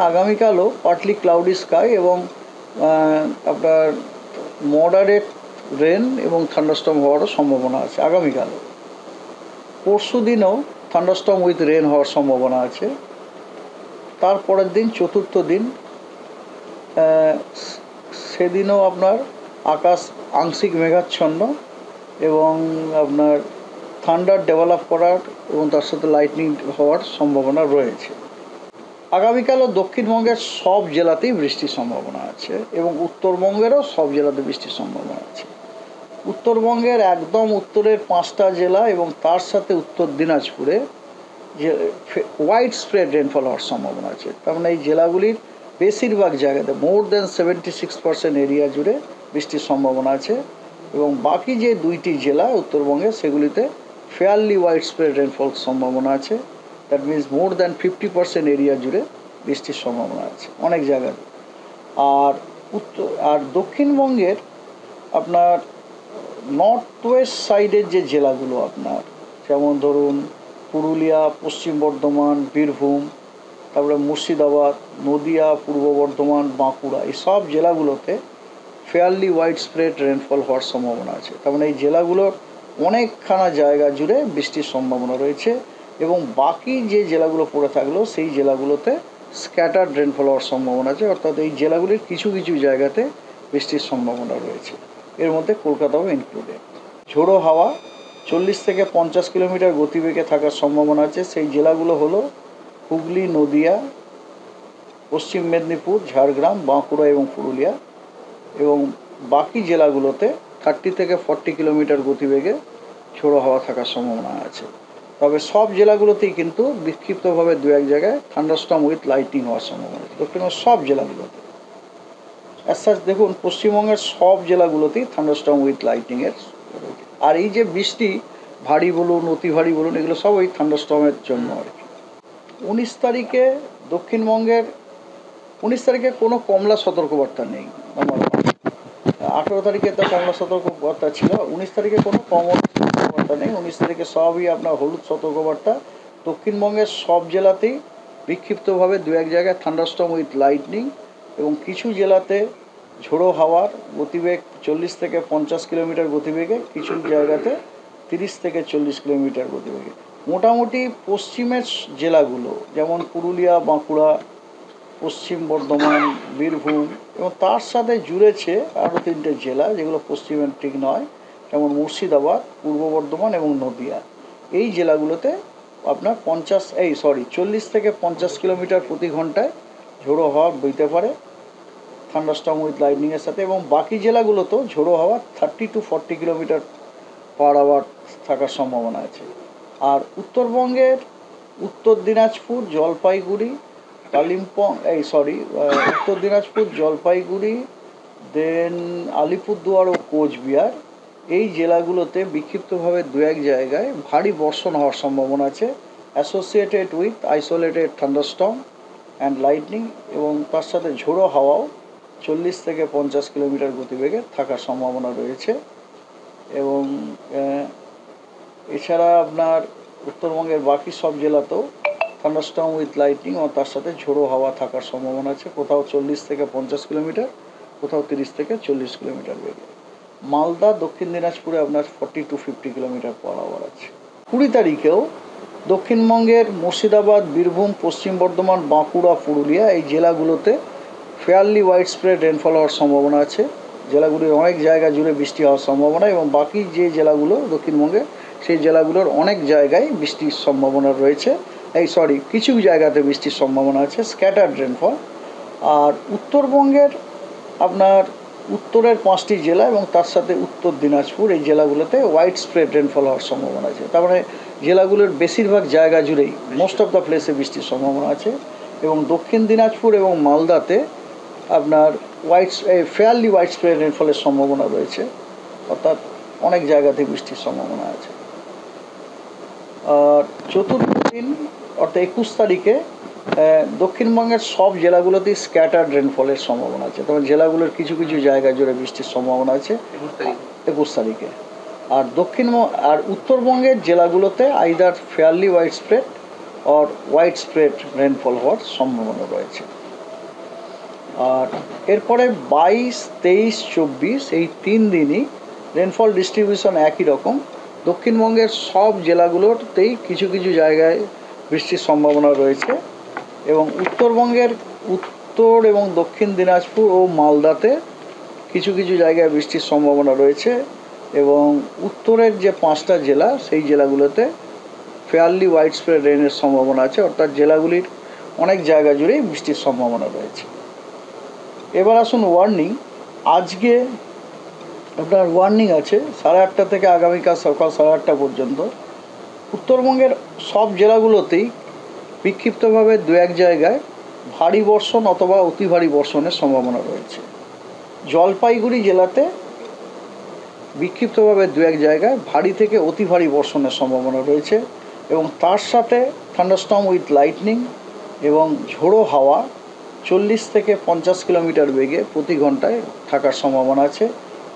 আগামীকালও partly cloudy sky এবং আপনার moderate rain এবং থান্ডারস্টর্ম হওয়ারও সম্ভাবনা আছে আগামীকালও। পরশু দিনও থান্ডারস্টর্ম উইথ রেন হওয়ার সম্ভাবনা আছে। তারপরের দিন চতুর্থ দিন সেদিনও আপনার আকাশ আংশিক মেঘাচ্ছন্ন এবং আপনার থান্ডার ডেভেলপ করার এবং তার সাথে লাইটনিং হওয়ার সম্ভাবনা রয়েছে। আগামীকালও দক্ষিণবঙ্গের সব জেলাতেই বৃষ্টির সম্ভাবনা আছে এবং উত্তরবঙ্গেরও সব জেলাতে বৃষ্টির সম্ভাবনা আছে। উত্তরবঙ্গের একদম উত্তরের 5টা জেলা এবং তার সাথে উত্তর দিনাজপুরে যে ওয়াইড স্প্রেড রেনফল হওয়ার সম্ভাবনা আছে। তার মানে এই জেলাগুলির বেশিরভাগ জায়গাতে মোর দেন 76% এরিয়া জুড়ে বৃষ্টির সম্ভাবনা আছে এবং বাকি যে 2টি জেলা উত্তরবঙ্গে সেগুলিতে ফেয়ারলি ওয়াইড স্প্রেড রেনফল সম্ভাবনা আছে। That means more than 50% area জুড়ে বৃষ্টির সম্ভাবনা আছে অনেক জায়গায়। আর দক্ষিণবঙ্গের আপনার নর্থ ওয়েস্ট সাইডের যে জেলাগুলো আপনার যেমন ধরুন পুরুলিয়া, পশ্চিম বর্ধমান, বীরভূম, তারপরে মুর্শিদাবাদ, নদিয়া, পূর্ব বর্ধমান, বাঁকুড়া, এই সব জেলাগুলোতে ফেয়ারলি ওয়াইড স্প্রেড রেনফল হওয়ার সম্ভাবনা আছে। তার মানে এই জেলাগুলোর অনেকখানা জায়গা জুড়ে বৃষ্টির সম্ভাবনা রয়েছে এবং বাকি যে জেলাগুলো পড়ে থাকলো সেই জেলাগুলোতে স্ক্যাটার্ড রেনফল হওয়ার সম্ভাবনা আছে। অর্থাৎ এই জেলাগুলির কিছু কিছু জায়গাতে বৃষ্টির সম্ভাবনা রয়েছে, এর মধ্যে কলকাতাও ইনক্লুডেড। ঝোড়ো হাওয়া 40 থেকে 50 কিলোমিটার গতিবেগে থাকার সম্ভাবনা আছে। সেই জেলাগুলো হলো হুগলি, নদিয়া, পশ্চিম মেদিনীপুর, ঝাড়গ্রাম, বাঁকুড়া এবং পুরুলিয়া এবং বাকি জেলাগুলোতে 30 থেকে 40 কিলোমিটার গতিবেগে ঝোড়ো হাওয়া থাকার সম্ভাবনা আছে। তবে সব জেলাগুলোতেই কিন্তু বিক্ষিপ্তভাবে দু এক জায়গায় থান্ডারস্টর্ম উইথ লাইটনিং হওয়ার সম্ভাবনা আছে দক্ষিণবঙ্গের সব জেলাগুলোতে। অ্যাজ দেখুন পশ্চিমবঙ্গের সব জেলাগুলোতেই থান্ডারস্টর্ম উইথ লাইটনিংয়ের। আর এই যে বৃষ্টি ভারী বলুন অতি ভারী বলুন এগুলো সব ওই থান্ডারস্টর্মের জন্য আর কি। 19 তারিখে দক্ষিণবঙ্গের 19 তারিখে কোনো কমলা সতর্কবার্তা নেই। আমার 18 তারিখে তো কমলা সতর্কবার্তা ছিল, 19 তারিখে কোনো কমলা সতর্কবার্তা নেই। 19 তারিখে সবই আপনার হলুদ সতর্কবার্তা। দক্ষিণবঙ্গের সব জেলাতেই বিক্ষিপ্তভাবে দু এক জায়গায় থান্ডারস্টর্ম উইথ লাইটনিং এবং কিছু জেলাতে ঝোড়ো হাওয়ার গতিবেগ 40 থেকে 50 কিলোমিটার গতিবেগে, কিছু জায়গাতে 30 থেকে 40 কিলোমিটার গতিবেগে। মোটামুটি পশ্চিমের জেলাগুলো যেমন পুরুলিয়া, বাঁকুড়া, পশ্চিম বর্ধমান, বীরভূম এবং তার সাথে জুড়েছে আরও 3টে জেলা যেগুলো পশ্চিমের ঠিক নয়, যেমন মুর্শিদাবাদ, পূর্ব বর্ধমান এবং নদিয়া। এই জেলাগুলোতে আপনার 40 থেকে 50 কিলোমিটার প্রতি ঘন্টায় ঝোড়ো হাওয়া বইতে পারে থান্ডারস্টর্ম উইথ লাইটনিংয়ের সাথে এবং বাকি জেলাগুলোতেও ঝোড়ো হাওয়া 30 to 40 কিলোমিটার পার আওয়ার থাকার সম্ভাবনা আছে। আর উত্তরবঙ্গের উত্তর দিনাজপুর, জলপাইগুড়ি, কালিম্পং উত্তর দিনাজপুর, জলপাইগুড়ি, দেন আলিপুরদুয়ার ও কোচবিহার, এই জেলাগুলোতে বিক্ষিপ্তভাবে দু এক জায়গায় ভারী বর্ষণ হওয়ার সম্ভাবনা আছে associated with isolated thunderstorm and lightning এবং তার সাথে ঝোড়ো হাওয়াও 40 থেকে 50 কিলোমিটার গতিবেগে থাকার সম্ভাবনা রয়েছে। এবং এছাড়া আপনার উত্তরবঙ্গের বাকি সব জেলাতেও থান্ডারস্টর্ম উইথ লাইটনিং ও তার সাথে ঝোড়ো হাওয়া থাকার সম্ভাবনা আছে, কোথাও 40 থেকে 50 কিলোমিটার, কোথাও 30 থেকে 40 কিলোমিটার বেগে। মালদা, দক্ষিণ দিনাজপুরে আপনার 40 to 50 কিলোমিটার পার আওয়ার আছে। 20 তারিখেও দক্ষিণবঙ্গের মুর্শিদাবাদ, বীরভূম, পশ্চিম বর্ধমান, বাঁকুড়া, পুরুলিয়া এই জেলাগুলোতে ফেয়ারলি ওয়াইড স্প্রেড রেনফল হওয়ার সম্ভাবনা আছে। জেলাগুলির অনেক জায়গা জুড়ে বৃষ্টি হওয়ার সম্ভাবনা এবং বাকি যে জেলাগুলো দক্ষিণবঙ্গে সেই জেলাগুলোর অনেক জায়গায় বৃষ্টির সম্ভাবনা রয়েছে। কিছু জায়গাতে বৃষ্টির সম্ভাবনা আছে স্ক্যাটার্ড রেনফল। আর উত্তরবঙ্গের আপনার উত্তরের 5টি জেলা এবং তার সাথে উত্তর দিনাজপুর এই জেলাগুলোতে ওয়াইড স্প্রেড রেনফল হওয়ার সম্ভাবনা আছে। তার মানে জেলাগুলোর বেশিরভাগ জায়গা জুড়েই মোস্ট অফ দ্য প্লেসে বৃষ্টির সম্ভাবনা আছে এবং দক্ষিণ দিনাজপুর এবং মালদাতে আপনার ফেয়ারলি ওয়াইড স্প্রেড রেনফলের সম্ভাবনা রয়েছে, অর্থাৎ অনেক জায়গাতে বৃষ্টির সম্ভাবনা আছে। আর চতুর্থ দিন অর্থাৎ 21 তারিখে দক্ষিণবঙ্গের সব জেলাগুলোতেই স্ক্যাটার্ড রেনফলের সম্ভাবনা আছে। তবে জেলাগুলোর কিছু কিছু জায়গা জুড়ে বৃষ্টির সম্ভাবনা আছে 21 তারিখে। আর উত্তরবঙ্গের জেলাগুলোতে either fairly wide spread or wide spread rainfall হওয়ার সম্ভাবনা রয়েছে। আর এরপরে 22, 23, 24 এই 3 দিনই রেনফল ডিস্ট্রিবিউশন একই রকম। দক্ষিণবঙ্গের সব জেলাগুলোতেই কিছু কিছু জায়গায় বৃষ্টির সম্ভাবনা রয়েছে এবং উত্তরবঙ্গের উত্তর এবং দক্ষিণ দিনাজপুর ও মালদাতে কিছু কিছু জায়গায় বৃষ্টির সম্ভাবনা রয়েছে এবং উত্তরের যে 5টা জেলা সেই জেলাগুলোতে ফেয়ারলি ওয়াইড স্প্রেড রেনের সম্ভাবনা আছে, অর্থাৎ জেলাগুলির অনেক জায়গা জুড়েই বৃষ্টির সম্ভাবনা রয়েছে। এবার আসুন ওয়ার্নিং। আজকে আপনার ওয়ার্নিং আছে 8:30 থেকে আগামীকাল সকাল 8:30 পর্যন্ত। উত্তরবঙ্গের সব জেলাগুলোতেই বিক্ষিপ্তভাবে 2-1 জায়গায় ভারী বর্ষণ অথবা অতি ভারী বর্ষণের সম্ভাবনা রয়েছে। জলপাইগুড়ি জেলাতে বিক্ষিপ্তভাবে 2-1 জায়গায় ভারী থেকে অতি ভারী বর্ষণের সম্ভাবনা রয়েছে এবং তার সাথে থান্ডারস্টর্ম উইথ লাইটনিং এবং ঝোড়ো হাওয়া 40 থেকে 50 কিলোমিটার বেগে প্রতি ঘন্টায় থাকার সম্ভাবনা আছে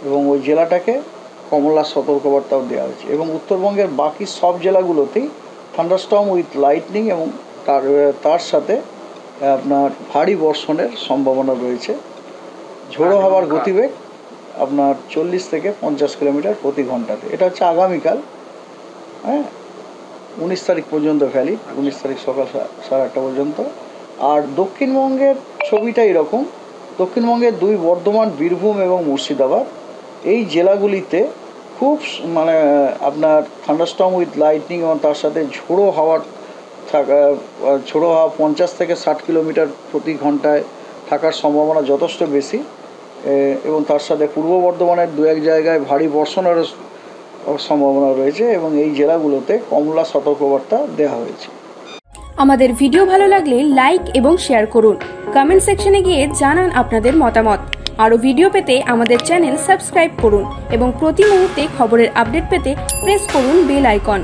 এবং ওই জেলাটাকে কমলা সতর্কবার্তাও দেওয়া হয়েছে। এবং উত্তরবঙ্গের বাকি সব জেলাগুলোতেই থান্ডারস্টর্ম উইথ লাইটনিং এবং তার সাথে আপনার ভারী বর্ষণের সম্ভাবনা রয়েছে। ঝোড়ো হাওয়ার গতিবেগ আপনার 40 থেকে 50 কিলোমিটার প্রতি ঘন্টাতে। এটা হচ্ছে আগামীকাল, হ্যাঁ, 19 তারিখ পর্যন্ত ভ্যালিড, 19 তারিখ সকাল 8:30 পর্যন্ত। আর দক্ষিণবঙ্গের ছবিটা এরকম। দক্ষিণবঙ্গের 2 বর্ধমান, বীরভূম এবং মুর্শিদাবাদ এই জেলাগুলিতে খুব মানে আপনার থান্ডারস্টর্ম উইথ লাইটনিং এবং তার সাথে ঝোড়ো হাওয়া 50 থেকে 60 কিলোমিটার প্রতি ঘন্টায় থাকার সম্ভাবনা যথেষ্ট বেশি এবং তার সাথে পূর্ব বর্ধমানের 2-1 জায়গায় ভারী বর্ষণের সম্ভাবনা রয়েছে এবং এই জেলাগুলোতে কমলা সতর্কবার্তা দেওয়া হয়েছে। আমাদের ভিডিও ভালো লাগলে লাইক এবং শেয়ার করুন। কমেন্ট সেকশনে গিয়ে জানান আপনাদের মতামত। আরও ভিডিও পেতে আমাদের চ্যানেল সাবস্ক্রাইব করুন এবং প্রতি মুহূর্তে খবরের আপডেট পেতে প্রেস করুন বেল আইকন।